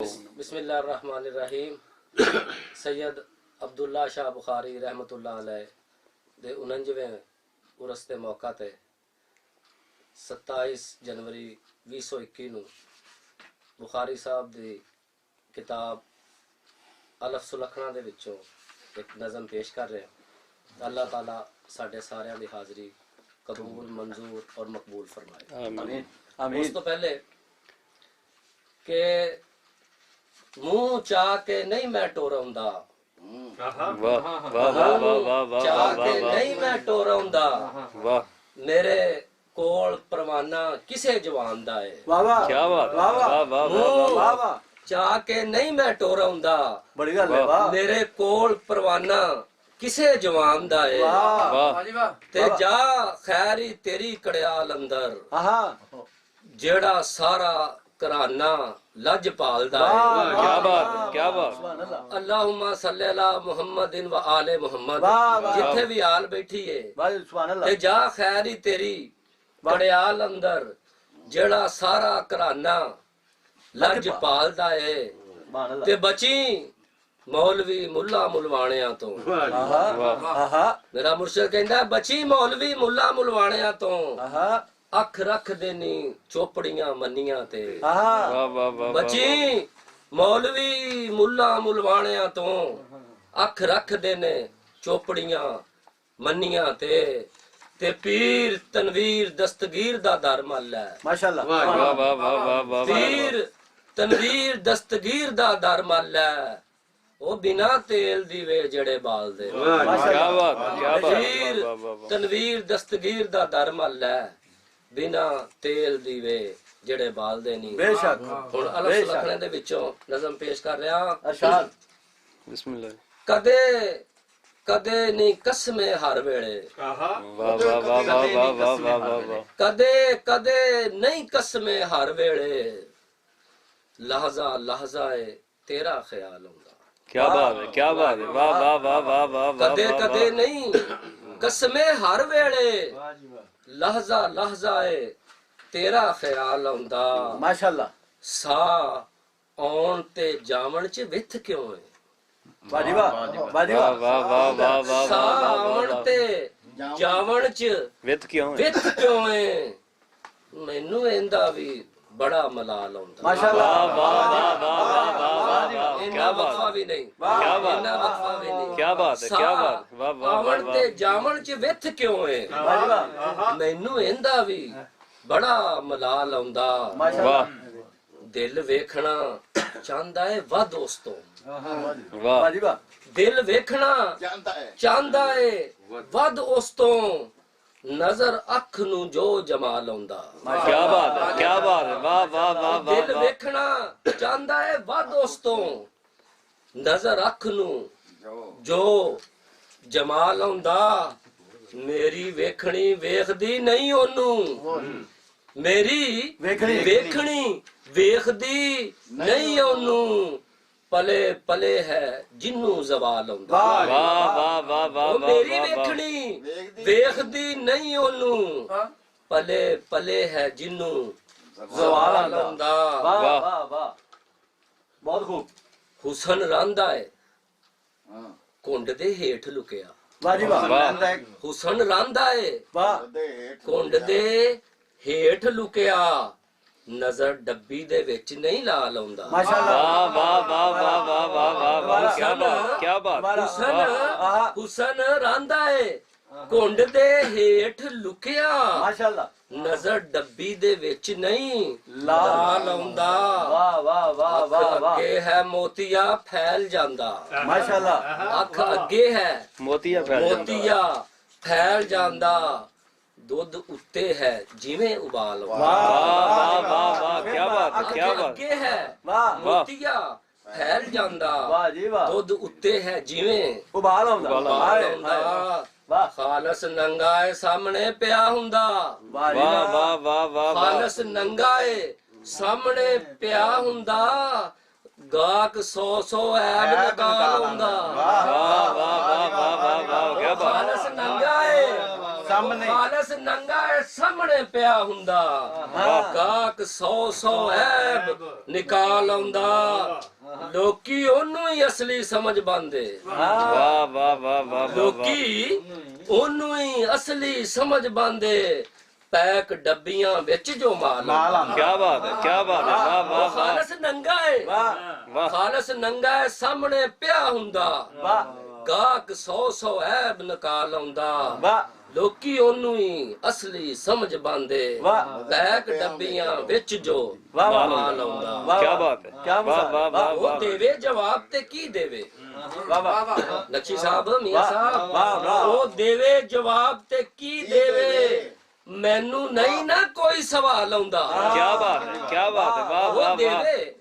बिस्मिल्लाहिर्रहमानिर्रहीम। सैयद अब्दुल्ला शाह बुखारी रहमतुल्लाह अलैह दे 49वें उरस के मौका ते 27 जनवरी 2021 ਨੂੰ बुखारी साहब ਦੀ किताब अलफ सुलखना ਦੇ ਵਿੱਚੋਂ एक नज़म पेश कर रहे हैं। अल्लाह ताला साढ़े सारिਆਂ ਦੀ हाज़री कबूल मंजूर और मकबूल फरमाए। आमीन आमीन। उस तो पहले के मुंह चाह के नहीं मैं टोराउंदा, चाह के नहीं मैं टोराउंदा, मेरे कोल परवाना किसे जवान दा है। क्या बात, चाह के नहीं मैं टोराउंदा, बड़ी गल है, मेरे कोल परवाना किसे जवान दा है। ते जा खैरी तेरी कड़याल अंदर, जेड़ा सारा कराना लज पालदा है। क्या बात, क्या बात। अल्लाहुम्मा सल्ली अला मुहम्मदिन व आले मुहम्मद। जिथे भी आल बैठी है ते जा खैरी तेरी कड़याल अंदर, जेड़ा सारा कराना लज पालदा है। ते बची मौलवी मुल्ला मुलवाणियां तो। मेरा मुर्शिद कहंदा बची मौलवी मुल्ला मुलवाणियां तो, अख रख देनी चोपड़ियां मनियां ते। बची मौलवी मुल्ला मुलवाणियां तो, अख रख देने चोपड़ियां मनियां ते पीर तनवीर दस्तगीर दा दर मल है। माशाअल्लाह। पीर तनवीर दस्तगीर दा दर मल है, ओ बिना तेल दी वे जड़े बाल दे। पीर तनवीर दस्तगीर दा दर मल है, बिना तेल दी वे जड़े बाल दे नहीं। बेशक। हुन अलफ सुलखने दे विचों नज़म पेश कर रहा। अरशाद। बिस्मिल्लाह। कदे कदे नहीं कसमे हर वेले, कदे कदे नहीं कसमे हर वेले, लहजा लहजा तेरा ख्याल होगा। क्या बात है, क्या बात है। वाह वाह वाह वाह वाह। कदे कदे नहीं कसमे हर वेले, लहजा लहजा तेरा ख्याल आउंदा। माशाअल्लाह। सा आउण ते जावण च विथ क्यों है। वाह वाह वाह वाह वाह। सा आउण ते जावण च विथ क्यों है, मैनू इंदा भी बड़ा मलाल आउंदा। माशाअल्लाह। वाह वाह वाह वाह। क्या बात भी नहीं, क्या बात, वक्फा भी नहीं। क्या बात है, क्या बात। वाह वाह। आउण ते जावण च विथ क्यों है, मैनू इंदा भी बड़ा मलाल आउंदा। वाह। दिल वेखना चाहंदा है वा दोस्तों। वाह। दिल वेखना चाहंदा है वद उस तो, नजर अख नू जो जमाल आउंदा। क्या बात है, क्या बात है। वाह वाह वाह। दिल वेखना चाहंदा है वद उस तो, नजर अख नू जो जमाल आउंदा। मेरी वेखनी वेखदी नहीं ओनू, मेरी वेखनी वेखदी नहीं ओनू, पले पले है जिन्नू जवाल आउंदा। वाह वाह वाह वाह। मेरी वेखनी वेखदी नहीं ओनू, पले पले है जिन्नू जवाल आउंदा। वाह वाह वाह। बहुत खूब। हुसन रंदा है कुंड दे हेठ लुकिया। हुसन रंदा है कुंड दे हेठ लुकिया, नजर डब्बी दे विच नहीं ला लाउंदा। माशाअल्लाह। वाह वाह वाह वाह वाह वाह वाह। क्या बात, क्या बात। हुसन रंदा है कुंड दे हेठ लुकिया, माशाअल्लाह, नजर डब्बी दे विच नहीं ला लाउंदा। वाह वाह वाह वाह। अगे है मोतिया फैल जांदा। माशाअल्लाह। अख अगे है मोतिया फैल जांदा, दुध उत्ते है जिवें उबाल। वाह वाह वाह वाह। क्या बात, क्या बात। अगे है मोतिया फैल जांदा, दुध उत्ते है जिवें उबाल आउंदा। खालस नंगाए सामने पिया हुंदा। वाह वाह वाह वाह। खालस नंगाए सामने पिया हुंदा, गाक 100 ऐब निकाल हुंदा। वाह वाह वाह वाह वाह। क्या बात। खालस नंगाए ਸਾਹਮਣੇ ਖਾਲਸ ਨੰਗਾ ਏ ਸਾਹਮਣੇ ਪਿਆ ਹੁੰਦਾ ਗਾਹਕ 100 ਐਬ ਨਿਕਾਲ ਆਉਂਦਾ ਲੋਕੀ ਉਹਨੂੰ ਹੀ ਅਸਲੀ ਸਮਝ ਬੰਦੇ ਵਾਹ ਵਾਹ ਵਾਹ ਵਾਹ ਲੋਕੀ ਉਹਨੂੰ ਹੀ ਅਸਲੀ ਸਮਝ ਬੰਦੇ ਪੈਕ ਡੱਬੀਆਂ ਵਿੱਚ ਜੋ ਮਾਲ ਆਉਂਦਾ ਕੀ ਬਾਤ ਹੈ ਕੀ ਬਾਤ ਹੈ ਵਾਹ ਵਾਹ ਵਾਹ ਖਾਲਸ ਨੰਗਾ ਏ ਵਾਹ ਖਾਲਸ ਨੰਗਾ ਏ ਸਾਹਮਣੇ ਪਿਆ ਹੁੰਦਾ ਗਾਹਕ 100 ਐਬ ਨਿਕਾਲ ਆਉਂਦਾ ਲੋਕੀ ਉਹਨੂੰ ਹੀ ਅਸਲੀ ਸਮਝ ਬੰਦੇ ਪੈਕ ਡੱਬੀਆਂ ਵਿੱਚ ਜੋ ਮਾਲ ਆਉਂਦਾ ਕੀ ਬਾਤ ਹੈ ਕੀ ਵਾਹ ਵਾਹ ਵਾਹ ਉਹ ਦੇਵੇ ਜਵਾਬ ਤੇ ਕੀ ਦੇਵੇ ਨਕਸ਼ੀ ਸਾਹਿਬ ਮੀਆਂ ਸਾਹਿਬ ਉਹ ਦੇਵੇ ਜਵਾਬ ਤੇ ਕੀ ਦੇਵੇ ਮੈਨੂੰ ਨਹੀਂ ਨਾ ਕੋਈ ਸਵਾਲ ਆਉਂਦਾ ਕੀ ਬਾਤ ਹੈ ਕੀ ਬਾਤ ਹੈ ਵਾਹ ਉਹ ਵਾਹ ਵਾਹ ਦੇਵੇ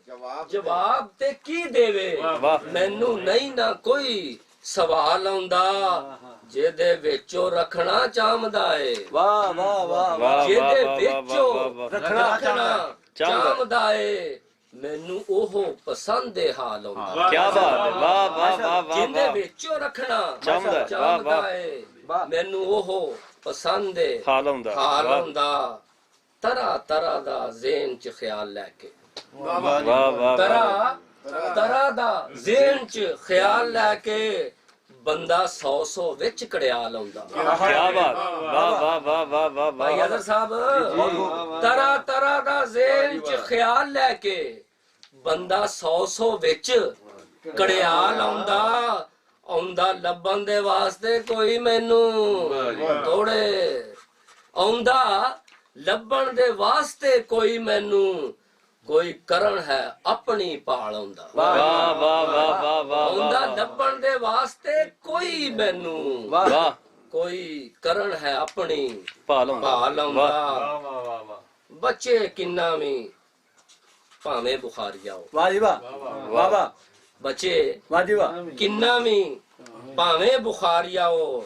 ਜਵਾਬ ਤੇ ਕੀ ਦੇਵੇ ਮੈਨੂੰ ਨਹੀਂ ਨਾ ਕੋਈ ਸਵਾਲ ਆਉਂਦਾ ਜਿਹਦੇ ਵਿੱਚੋਂ ਰੱਖਣਾ ਚਾਹੁੰਦਾ ਏ ਵਾਹ ਵਾਹ ਵਾਹ ਜਿਹਦੇ ਵਿੱਚੋਂ ਰੱਖਣਾ ਚਾਹੁੰਦਾ ਏ ਮੈਨੂੰ ਉਹ ਪਸੰਦ ਏ ਹਾਲ ਆਉਂਦਾ ਕੀ ਬਾਤ ਹੈ ਵਾਹ ਵਾਹ ਵਾਹ ਵਾਹ ਜਿਹਦੇ ਵਿੱਚੋਂ ਰੱਖਣਾ ਚਾਹੁੰਦਾ ਏ ਮੈਨੂੰ ਉਹ ਪਸੰਦ ਏ ਹਾਲ ਆਉਂਦਾ ਤਰ੍ਹਾਂ ਤਰ੍ਹਾਂ ਦਾ ਜ਼ਿਹਨ ਚ ਖਿਆਲ ਲੈ ਕੇ ਵਾਹ ਵਾਹ ਤਰ੍ਹਾਂ ਦਾ ਜ਼ਿਹਨ ਚ ਖਿਆਲ ਲੈ ਕੇ ਬੰਦਾ 100 ਵਿੱਚ ਕੜਿਆ ਲਾਉਂਦਾ ਕੀ ਬਾਤ ਵਾਹ ਵਾਹ ਵਾਹ ਵਾਹ ਵਾਹ ਭਾਈ ਅਜ਼ਰ ਸਾਹਿਬ ਤਰ੍ਹਾਂ ਦਾ ਜ਼ਿਹਨ ਚ ਖਿਆਲ ਲੈ ਕੇ ਬੰਦਾ 100 ਵਿੱਚ ਕੜਿਆ ਲਾਉਂਦਾ ਆਉਂਦਾ ਲੱਭਣ ਦੇ ਵਾਸਤੇ ਕੋਈ ਮੈਨੂੰ ਥੋੜੇ ਆਉਂਦਾ ਲੱਭਣ ਦੇ ਵਾਸਤੇ ਕੋਈ ਮੈਨੂੰ ਕੋਈ ਕਰਨ ਹੈ ਆਪਣੀ ਭਾਲ ਆਉਂਦਾ ਵਾਹ ਵਾਹ ਵਾਹ ਵਾਹ ਵਾਹ ਆਉਂਦਾ ਲੱਭਣ ਦੇ ਵਾਸਤੇ ਕੋਈ ਮੈਨੂੰ ਵਾਹ ਕੋਈ ਕਰਨ ਹੈ ਆਪਣੀ ਭਾਲ ਆਉਂਦਾ ਬੱਚੇ ਕਿੰਨਾ ਵੀ ਭਾਵੇਂ ਬੁਖਾਰੀ ਆਓ ਵਾਹ ਜੀ ਵਾਹ ਵਾਹ ਵਾਹ ਬੱਚੇ ਵਾਹ ਜੀ ਵਾਹ ਕਿੰਨਾ ਵੀ ਭਾਵੇਂ ਬੁਖਾਰੀ ਆਓ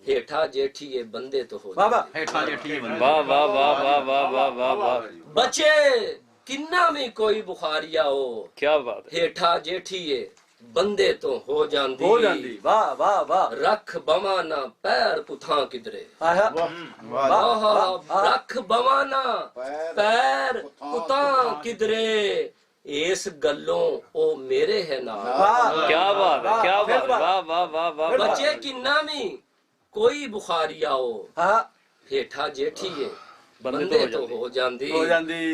ਹੇਠਾ ਜੇਠੀਏ ਬੰਦੇ ਤੋਂ ਹੋ ਵਾਹ ਵਾਹ ਵਾਹ ਵਾਹ ਵਾਹ ਵਾਹ ਵਾਹ ਵਾਹ ਵਾਹ ਵਾਹ ਬੱਚੇ ਕਿੰਨਾ ਵੀ ਕੋਈ ਬੁਖਾਰੀ ਆਓ ਕੀ ਬਾਤ ਹੈ ਹੇਠਾ ਜੇਠੀਏ ਬੰਦੇ ਤੋਂ ਹੋ ਜਾਂਦੀ ਵਾਹ ਵਾਹ ਵਾਹ ਰੱਖ ਬਵਾਂ ਨਾ ਪੈਰ ਪੁੱਥਾਂ ਕਿਧਰੇ ਆਹਾ ਰੱਖ ਬਵਾਂ ਨਾ ਪੈਰ ਪੁੱਥਾਂ ਕਿਧਰੇ ਇਸ ਗੱਲੋਂ ਉਹ ਮੇਰੇ ਹੈ ਨਾਲ ਕੀ ਬਾਤ ਹੈ ਕੀ ਬਾਤ ਵਾਹ ਵਾਹ ਵਾਹ ਵਾਹ ਬੱਚੇ ਕਿੰਨਾ ਵੀ ਕੋਈ ਬੁਖਾਰੀ ਆਓ ਹੇਠਾ ਜੇਠੀਏ ਬੰਦੇ ਤੋਂ ਹੋ ਜਾਂਦੀ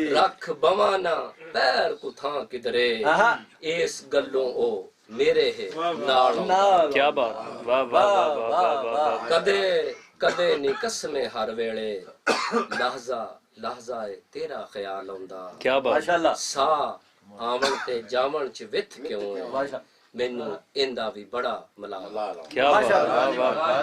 ਰੱਖ ਬਵਾਂ ਨਾ ਪੈਰ ਪੁੱਥਾਂ ਕਿਧਰੇ ਇਸ ਗੱਲੋਂ ਉਹ ਮੇਰੇ ਹੈ ਨਾਲ ਕੀ ਬਾਤ ਵਾਹ ਵਾਹ ਵਾਹ ਵਾਹ ਕਦੇ ਕਦੇ ਨਹੀਂ ਕਸਮੇ ਹਰ ਵੇਲੇ ਲਹਜ਼ਾ ਏ ਤੇਰਾ ਖਿਆਲ ਆਉਂਦਾ ਕੀ ਬਾਤ ਮਾਸ਼ਾਅੱਲਾ ਸਾ ਆਵਣ ਤੇ ਜਾਵਣ ਚ ਵਿਥ ਕਿਉਂ ਮੈਨੂੰ ਇਹਦਾ ਵੀ ਬੜਾ ਮਲਾਲ ਕੀ ਬਾਤ ਵਾਹ ਵਾਹ